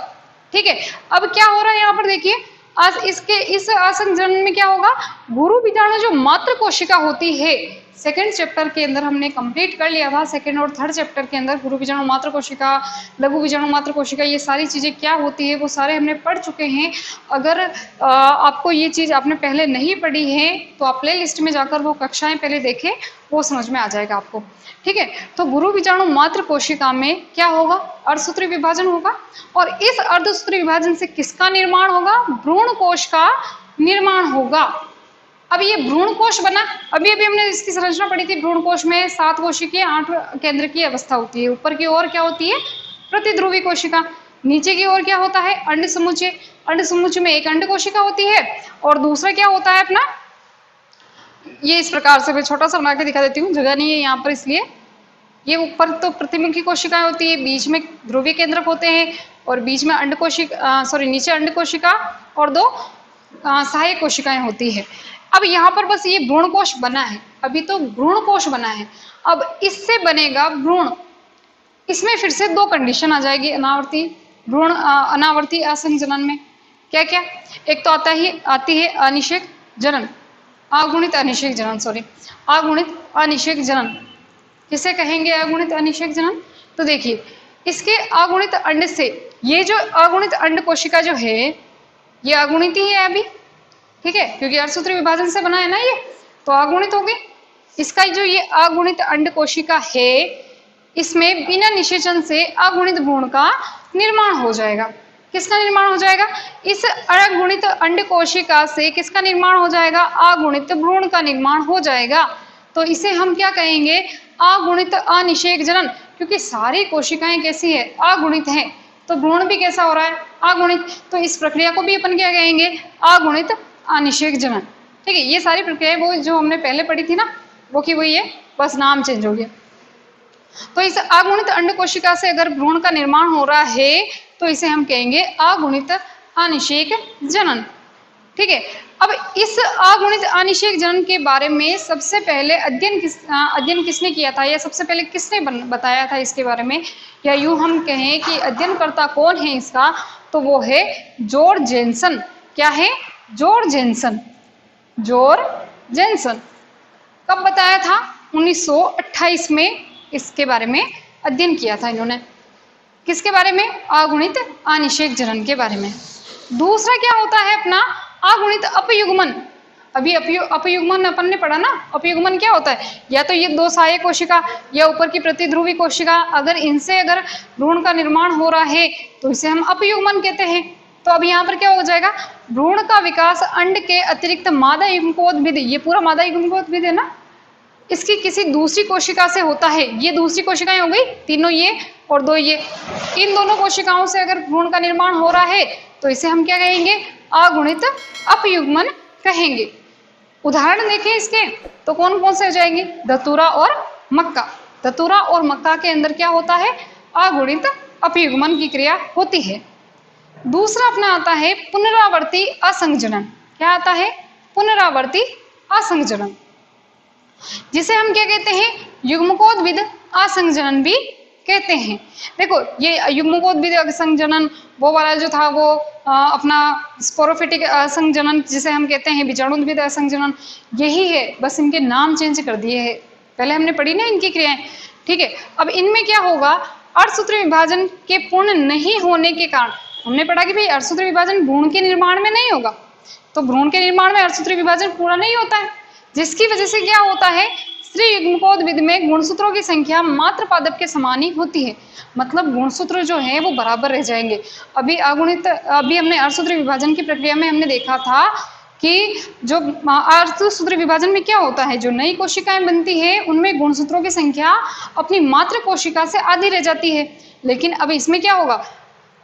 ठीक है, अब क्या हो रहा है यहाँ पर देखिए, आज इस आसंजन में क्या होगा, गुरु बीजाणु जो मात्र कोशिका होती है, सेकंड चैप्टर के अंदर हमने कंप्लीट कर लिया था। सेकंड और थर्ड चैप्टर के अंदर गुरु बीजाणु मात्र कोशिका, लघु बीजाणु मात्र कोशिका, ये सारी चीजें क्या होती है वो सारे हमने पढ़ चुके हैं। अगर आपको ये चीज आपने पहले नहीं पढ़ी है तो आप प्ले लिस्ट में जाकर वो कक्षाएं पहले देखें, वो समझ में आ जाएगा आपको। ठीक है, तो गुरु बीजाणु मात्र कोशिका में क्या होगा, अर्धसूत्री विभाजन होगा। और इस अर्धसूत्री विभाजन से किसका निर्माण होगा, भ्रूण कोश का निर्माण होगा। अब ये भ्रूण कोश बना, अभी हमने इसकी संरचना पढ़ी थी। भ्रूण कोश में 7 कोशिकीय 8 केंद्र की अवस्था होती है। ऊपर की ओर क्या होती है, प्रतिध्रुवी कोशिका। नीचे की ओर क्या होता है, अंड समुच्चय। अंड समुच्चय में एक अंड कोशिका होती है और दूसरा क्या होता है अपना, ये इस प्रकार से मैं छोटा सा बना के दिखा देती हूँ, जगह नहीं है यहाँ पर इसलिए। ये ऊपर तो प्रतिमुखी कोशिकाएं होती है, बीच में ध्रुवीय केंद्रक होते हैं और बीच में अंड कोशिका, नीचे अंड कोशिका और 2 सहायक कोशिकाएं होती है। अब यहाँ पर बस ये भ्रूण कोश बना है, अभी तो भ्रूण कोश बना है। अब इससे बनेगा भ्रूण। इसमें फिर से 2 कंडीशन आ जाएगी अनावर्ती आसंजनन में। क्या क्या, एक तो आती है अनिषेक जनन, अगुणित अनिषेक जनन, अगुणित अनिषेक जनन। किसे कहेंगे अगुणित अनिषेक जनन, तो देखिए इसके अगुणित अंड से, ये जो अगुणित अंड कोशिका जो है ये अगुणित ही है अभी। ठीक है, क्योंकि अर्धसूत्री विभाजन से बना है ना ये, तो अगुणित होगी। इसका जो ये अगुणित अंड कोशिका है, इसमें बिना निषेचन से अगुणित भ्रूण का निर्माण हो जाएगा। किसका निर्माण हो जाएगा, इस अगुणित अंड कोशिका से किसका निर्माण हो जाएगा, अगुणित भ्रूण का निर्माण हो जाएगा। तो इसे हम क्या कहेंगे, अगुणित अनिषेक जनन। क्योंकि सारी कोशिकाएं कैसी है, अगुणित हैं, तो भ्रूण भी कैसा हो रहा है, अगुणित। तो इस प्रक्रिया को भी अपन क्या कहेंगे, अगुणित अनिषेक जनन। ठीक है, ये सारी प्रक्रियाएं वो जो हमने पहले पढ़ी थी ना, वो की वही है, बस नाम चेंज हो गया। तो इस अगुणित अंड कोशिका से अगर भ्रूण का निर्माण हो रहा है तो इसे हम कहेंगे अगुणित अनिषेक जनन। ठीक है, अब इस अगुणित अनिषेक जनन के बारे में सबसे पहले अध्ययन किसने किया था, या सबसे पहले किसने बताया था इसके बारे में, या यूं हम कहें कि अध्ययनकर्ता कौन है इसका, तो वो है जॉर्ज जेन्सन। क्या है, जॉर्ज जेन्सन। जॉर्ज जेन्सन कब बताया था, 1928 में इसके बारे में अध्ययन किया था इन्होंने। किसके बारे में, अगुणित अनिषेक जनन के बारे में। दूसरा क्या होता है अपना, अगुणित अपयुग्मन। अभी अपयुग्मन अपन ने पढ़ा ना, अपयुग्मन क्या होता है, या तो ये 2 सहायक कोशिका या ऊपर की प्रतिध्रुवी कोशिका, अगर इनसे अगर भ्रूण का निर्माण हो रहा है तो इसे हम अपयुग्मन कहते हैं। तो अब यहाँ पर क्या हो जाएगा, भ्रूण का विकास अंड के अतिरिक्त मादा युग्मकोद्भिद, ये पूरा मादा युग्मकोद्भिद है ना, इसकी किसी दूसरी कोशिका से होता है। ये दूसरी कोशिकाएं हो गई, तीनों ये और 2 ये, इन दोनों कोशिकाओं से अगर भ्रूण का निर्माण हो रहा है तो इसे हम क्या कहेंगे, अगुणित अपयुग्मन कहेंगे। उदाहरण देखें इसके, तो कौन कौन से हो जाएंगे, धतूरा और मक्का। धतूरा और मक्का के अंदर क्या होता है, अगुणित अपयुग्मन की क्रिया होती है। दूसरा अपना आता है पुनरावर्ती असंजनन। क्या आता है, पुनरावर्ती असंजनन, जिसे हम क्या कहते हैं, युग्मकोद्भिद असंजनन भी कहते हैं। देखो ये युग्मकोद्भिद असंजनन वो वाला जो था वो अपना स्पोरोफिटिक असंजनन जिसे हम कहते हैं, बीजाणुद्भिद असंजनन, यही है, बस इनके नाम चेंज कर दिए हैं। पहले हमने पढ़ी ना इनकी क्रियाएं। ठीक है, अब इनमें क्या होगा, अर्धसूत्री विभाजन के पूर्ण नहीं होने के कारण, हमने पढ़ा कि भाई अर्धसूत्री विभाजन भ्रूण के निर्माण में नहीं होगा, तो भ्रूण के निर्माण में अर्धसूत्री विभाजन पूरा नहीं होता है, जिसकी वजह से क्या होता है, स्त्री युग्मकोद्भिद में गुणसूत्रों की संख्या मात्र पादप के समान ही होती है। मतलब गुणसूत्र जो है वो बराबर रह जाएंगे। अभी हमने अर्धसूत्री विभाजन की प्रक्रिया में हमने देखा था कि जो अर्धसूत्री विभाजन में क्या होता है, जो नई कोशिकाएं बनती है उनमें गुणसूत्रों की संख्या अपनी मात्र कोशिका से आधी रह जाती है। लेकिन अब इसमें क्या होगा,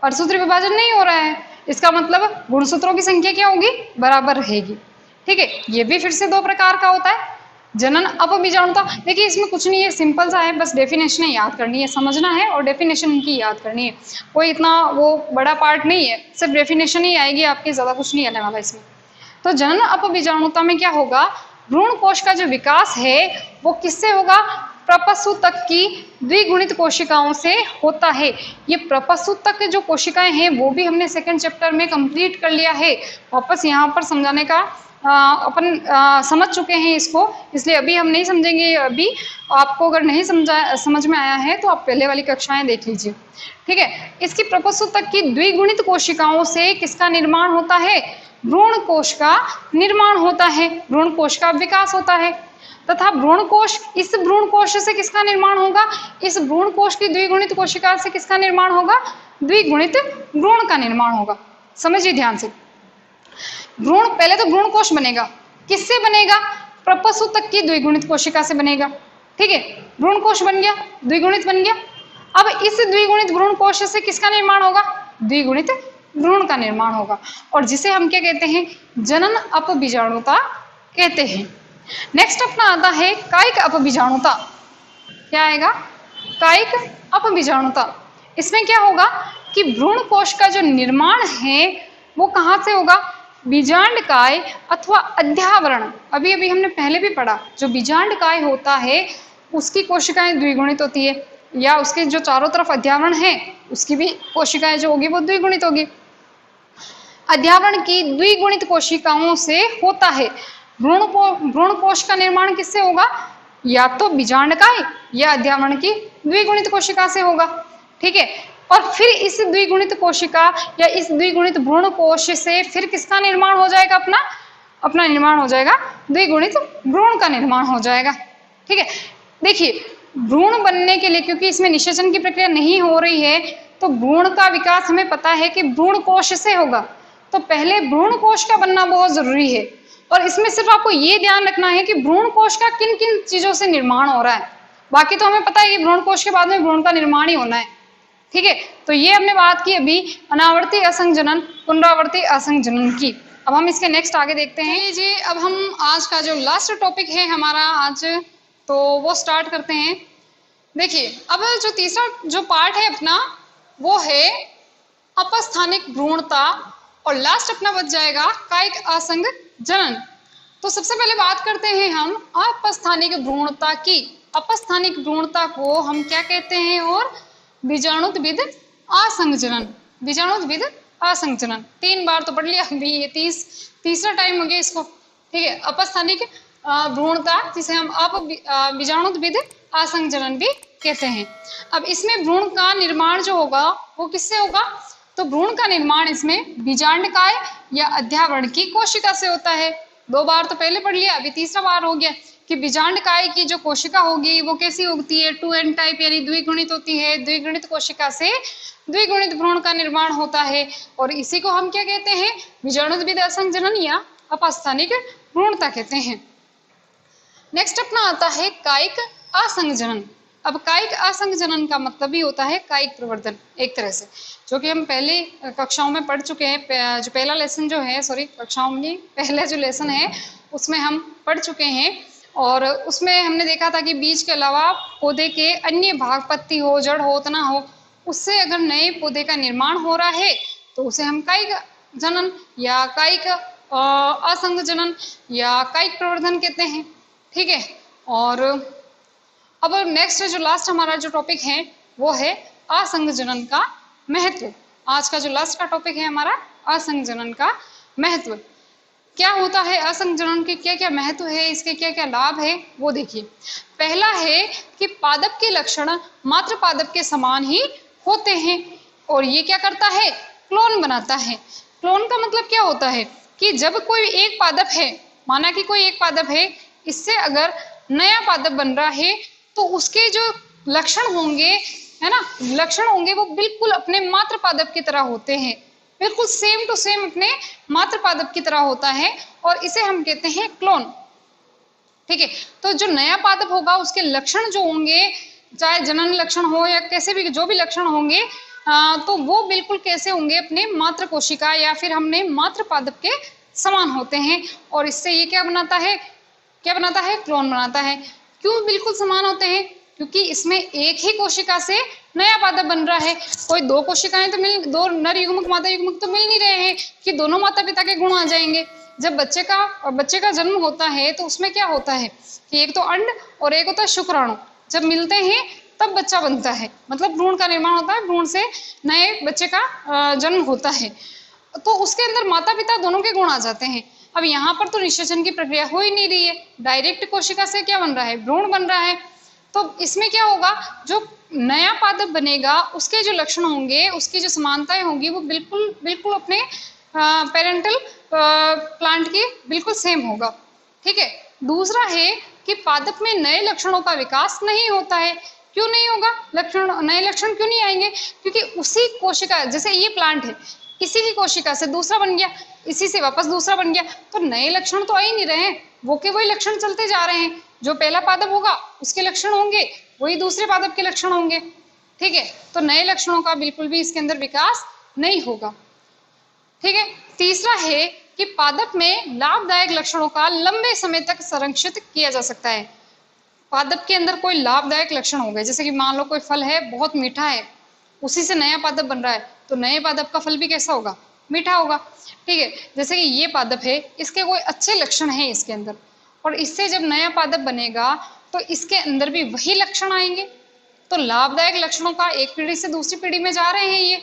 अर्धसूत्री विभाजन नहीं हो रहा है, इसका मतलब गुणसूत्रों की संख्या क्या होगी, बराबर रहेगी। ठीक है, ये भी फिर से 2 प्रकार का होता है, जनन अपबीजाणुता। देखिए इसमें कुछ नहीं है, सिंपल सा है, बस डेफिनेशन याद करनी है, समझना है और डेफिनेशन इनकी याद करनी है। कोई इतना वो बड़ा पार्ट नहीं है, सिर्फ डेफिनेशन ही आएगी आपके, ज़्यादा कुछ नहीं आने वाला इसमें। तो जनन अपबीजाणुता में क्या होगा, भ्रूण कोश का जो विकास है वो किससे होगा, प्रपस्सु तक की द्विगुणित कोशिकाओं से होता है। ये प्रपस्सु तक जो कोशिकाएं हैं वो भी हमने सेकंड चैप्टर में कंप्लीट कर लिया है, वापस यहाँ पर समझाने का अपन समझ चुके हैं इसको, इसलिए अभी हम नहीं समझेंगे। अभी आपको अगर नहीं समझ में आया है तो आप पहले वाली कक्षाएं देख लीजिए, ठीक है। इसकी प्रपस्सु तक की द्विगुणित कोशिकाओं से किसका निर्माण होता है, भ्रूण कोश का निर्माण होता है, भ्रूण कोश का विकास होता है। तथा भ्रूण कोश, इस भ्रूण कोश से किसका निर्माण होगा, इस भ्रूण कोश की द्विगुणित कोशिका से किसका निर्माण होगा, द्विगुणित भ्रूण का निर्माण होगा। समझिए ध्यान से, भ्रूण, पहले तो भ्रूण कोश बनेगा, किससे बनेगा, प्रपस्सु तक की द्विगुणित कोशिका से बनेगा, ठीक है। भ्रूण कोश बन गया, द्विगुणित बन गया। अब इस द्विगुणित भ्रूण कोश से किसका निर्माण होगा, द्विगुणित भ्रूण का निर्माण होगा, और जिसे हम क्या कहते हैं, जनन अपबीजाणुता कहते हैं। नेक्स्ट अपना आता है कायिक अपबीजाणुता। क्या आएगा, कायिक अपबीजाणुता। इसमें क्या होगा कि भ्रूण कोश का जो निर्माण है वो कहाँ से होगा, बीजांडकाय अथवा अध्यावरण। अभी अभी हमने पहले भी पढ़ा, जो बीजांडकाय होता है उसकी कोशिकाएं द्विगुणित होती है, या उसके जो चारों तरफ अध्यावरण है उसकी भी कोशिकाएं जो होगी वो द्विगुणित होगी। अध्यावरण की द्विगुणित कोशिकाओं से होता है। भ्रूण कोश का निर्माण किससे होगा, या तो बीजांडकाय या अध्यावरण की द्विगुणित कोशिका से होगा, ठीक है। और फिर इस द्विगुणित कोशिका या इस द्विगुणित भ्रूण कोश से फिर किसका निर्माण हो जाएगा, अपना निर्माण हो जाएगा, द्विगुणित भ्रूण का निर्माण हो जाएगा, ठीक है। देखिए, भ्रूण बनने के लिए, क्योंकि इसमें निषेचन की प्रक्रिया नहीं हो रही है, तो भ्रूण का विकास हमें पता है कि भ्रूण कोश से होगा, तो पहले भ्रूण कोश का बनना बहुत जरूरी है। और इसमें सिर्फ आपको ये ध्यान रखना है कि भ्रूण कोश का किन किन चीजों से निर्माण हो रहा है, बाकी तो हमें पता है कि भ्रूण कोश के बाद में भ्रूण का निर्माण ही होना है, ठीक है। तो ये हमने बात की अभी अनावर्ती असंजनन, पुनरावर्ती असंजनन की। अब हम इसके नेक्स्ट आगे देखते हैं जी। अब हम आज का जो लास्ट टॉपिक है हमारा आज, तो वो स्टार्ट करते हैं। देखिए, अब जो तीसरा जो पार्ट है अपना वो है अपस्थानिक भ्रूणता, और लास्ट अपना बच जाएगा कायिक असंग जनन। तो सबसे पहले बात करते हैं हम अपस्थानिक भ्रूणता की। अपस्थानिक भ्रूणता को हम क्या कहते हैं, और बीजाणुत्विद असंजनन, बीजाणुत्विद असंजनन। 3 बार तो पढ़ लिया, अभी ये तीसरा टाइम हो गया इसको, ठीक है। अपस्थानिक भ्रूणता जिसे हम बीजाणुत्विद असंजनन भी कहते हैं। अब इसमें भ्रूण का निर्माण जो होगा वो किससे होगा, तो भ्रूण का निर्माण इसमें बीजांडकाय या अध्यावरण की कोशिका से होता है। 2 बार तो पहले पढ़ लिया, अभी तीसरा बार हो गया कि बीजांडकाय की जो कोशिका होगी वो कैसी होती है, 2n टाइप यानी द्विगुणित होती है। द्विगुणित कोशिका से द्विगुणित भ्रूण का निर्माण होता है, और इसी को हम क्या कहते हैं, बीजाणुत्विद असंजनन या अपस्थानिक भ्रूणता कहते हैं। नेक्स्ट अपना आता है कायिक असंजनन। अब कायिक असंजनन का मतलब ही होता है कायिक प्रवर्धन, एक तरह से, जो कि हम पहले कक्षाओं में पढ़ चुके हैं। जो पहला लेसन जो है, सॉरी कक्षाओं में पहले जो लेसन है उसमें हम पढ़ चुके हैं, और उसमें हमने देखा था कि बीज के अलावा पौधे के अन्य भाग, पत्ती हो, जड़ हो, तना हो, उससे अगर नए पौधे का निर्माण हो रहा है तो उसे हम कायिक जनन या कायिक असंग जनन या कायिक प्रवर्धन कहते हैं, ठीक है। और अब नेक्स्ट जो लास्ट हमारा जो टॉपिक है वो है असंग जनन का महत्व। आज का जो लास्ट का टॉपिक है हमारा असंग जनन का महत्व। क्या होता है असंग जनन के, क्या क्या महत्व है, इसके क्या क्या लाभ है, वो देखिए। पहला है कि पादप के लक्षण मात्र पादप के समान ही होते हैं, और ये क्या करता है, क्लोन बनाता है। क्लोन का मतलब क्या होता है कि जब कोई एक पादप है, माना कि कोई एक पादप है, इससे अगर नया पादप बन रहा है तो उसके जो लक्षण होंगे, है ना, लक्षण होंगे वो बिल्कुल अपने मात्र पादप की तरह होते हैं, बिल्कुल सेम टू सेम अपने मात्र पादप की तरह होता है, और इसे हम कहते हैं क्लोन, ठीक है। तो जो नया पादप होगा उसके लक्षण जो होंगे, चाहे जनन लक्षण हो या कैसे भी जो भी लक्षण होंगे, तो वो बिल्कुल कैसे होंगे, अपने मात्र कोशिका या फिर हमने मात्र पादप के समान होते हैं, और इससे ये क्या बनाता है, क्लोन बनाता है। क्यों बिल्कुल समान होते हैं, क्योंकि इसमें एक ही कोशिका से नया पादप बन रहा है। कोई 2 कोशिकाएं तो दो नर युग्मक मादा युग्मक तो मिल नहीं रहे हैं कि दोनों माता पिता के गुण आ जाएंगे, जब बच्चे का जन्म होता है तो उसमें क्या होता है कि एक तो अंड और एक होता है शुक्राणु, जब मिलते हैं तब बच्चा बनता है, मतलब भ्रूण का निर्माण होता है, भ्रूण से नए बच्चे का जन्म होता है। तो उसके अंदर माता पिता दोनों के गुण आ जाते हैं। अब यहाँ पर तो निषेचन की प्रक्रिया हो ही नहीं रही है, डायरेक्ट कोशिका से क्या बन रहा है, भ्रूण बन रहा है। तो इसमें क्या होगा, जो नया पादप बनेगा उसके जो लक्षण होंगे, उसकी जो समानताएं होंगी वो बिल्कुल बिल्कुल अपने पेरेंटल प्लांट की बिल्कुल सेम होगा। ठीक है। दूसरा है कि पादप में नए लक्षणों का विकास नहीं होता है। क्यों नहीं होगा, नए लक्षण क्यों नहीं आएंगे, क्योंकि उसी कोशिका, जैसे ये प्लांट है, इसी की कोशिका से दूसरा बन गया, इसी से वापस दूसरा बन गया, तो नए लक्षण तो आ ही नहीं रहे हैं, वो के वही लक्षण चलते जा रहे हैं। जो पहला पादप होगा उसके लक्षण होंगे, वही दूसरे पादप के लक्षण होंगे। ठीक है। तो नए लक्षणों का बिल्कुल भी इसके अंदर विकास नहीं होगा। ठीक है। तीसरा है कि पादप में लाभदायक लक्षणों का लंबे समय तक संरक्षित किया जा सकता है। पादप के अंदर कोई लाभदायक लक्षण हो गए, जैसे कि मान लो कोई फल है बहुत मीठा है, उसी से नया पादप बन रहा है, तो नए पादप का फल भी कैसा होगा, मीठा होगा। ठीक है। जैसे कि ये पादप है, इसके कोई अच्छे लक्षण हैं इसके अंदर, और इससे जब नया पादप बनेगा तो इसके अंदर भी वही लक्षण आएंगे। तो लाभदायक लक्षणों का एक पीढ़ी से दूसरी पीढ़ी में जा रहे हैं ये।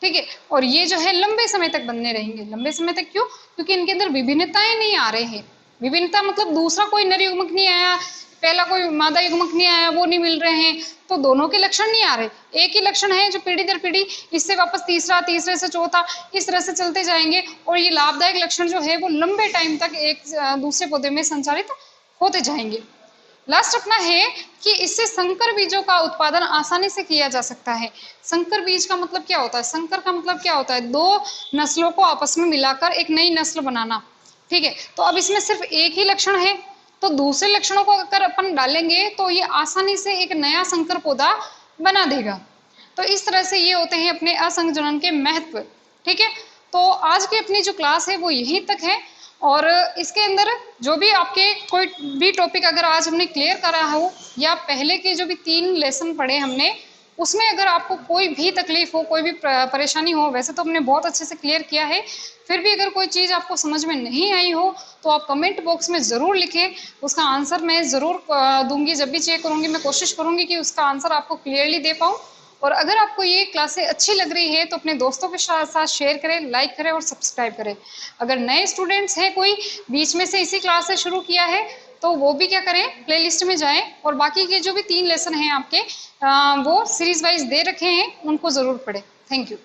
ठीक है। और ये जो है लंबे समय तक बनने रहेंगे। लंबे समय तक क्यों, क्योंकि इनके अंदर विभिन्नताएं नहीं आ रहे हैं। विभिन्नता मतलब दूसरा कोई नर युग्मक नहीं आया, पहला कोई मादा युग्मक नहीं आया, वो नहीं मिल रहे हैं, तो दोनों के लक्षण नहीं आ रहे, एक ही लक्षण है जो पीढ़ी दर पीढ़ी, इससे वापस तीसरा, तीसरे से चौथा, इस तरह से चलते जाएंगे, और ये लाभदायक लक्षण जो है वो लंबे टाइम तक एक दूसरे पौधे में संचारित होते जाएंगे। लास्ट अपना है कि इससे संकर बीजों का उत्पादन आसानी से किया जा सकता है। संकर बीज का मतलब क्या होता है, संकर का मतलब क्या होता है, दो नस्लों को आपस में मिलाकर एक नई नस्ल बनाना। ठीक है। तो अब इसमें सिर्फ एक ही लक्षण है, तो दूसरे लक्षणों को अगर अपन डालेंगे तो ये आसानी से एक नया संकर पौधा बना देगा। तो इस तरह से ये होते हैं अपने असंजनन के महत्व। ठीक है। तो आज की अपनी जो क्लास है वो यहीं तक है, और इसके अंदर जो भी आपके कोई भी टॉपिक अगर आज हमने क्लियर करा हो, या पहले के जो भी 3 लेसन पढ़े हमने, उसमें अगर आपको कोई भी तकलीफ हो, कोई भी परेशानी हो, वैसे तो हमने बहुत अच्छे से क्लियर किया है, फिर भी अगर कोई चीज़ आपको समझ में नहीं आई हो तो आप कमेंट बॉक्स में ज़रूर लिखें, उसका आंसर मैं ज़रूर दूंगी। जब भी चेक करूँगी मैं कोशिश करूँगी कि उसका आंसर आपको क्लियरली दे पाऊँ। और अगर आपको ये क्लासें अच्छी लग रही है तो अपने दोस्तों के साथ शेयर करें, लाइक करें और सब्सक्राइब करें। अगर नए स्टूडेंट्स हैं, कोई बीच में से इसी क्लास से शुरू किया है, तो वो भी क्या करें, प्लेलिस्ट में जाएं और बाकी के जो भी 3 लेसन हैं आपके वो सीरीज वाइज दे रखे हैं, उनको ज़रूर पढ़ें। Thank you.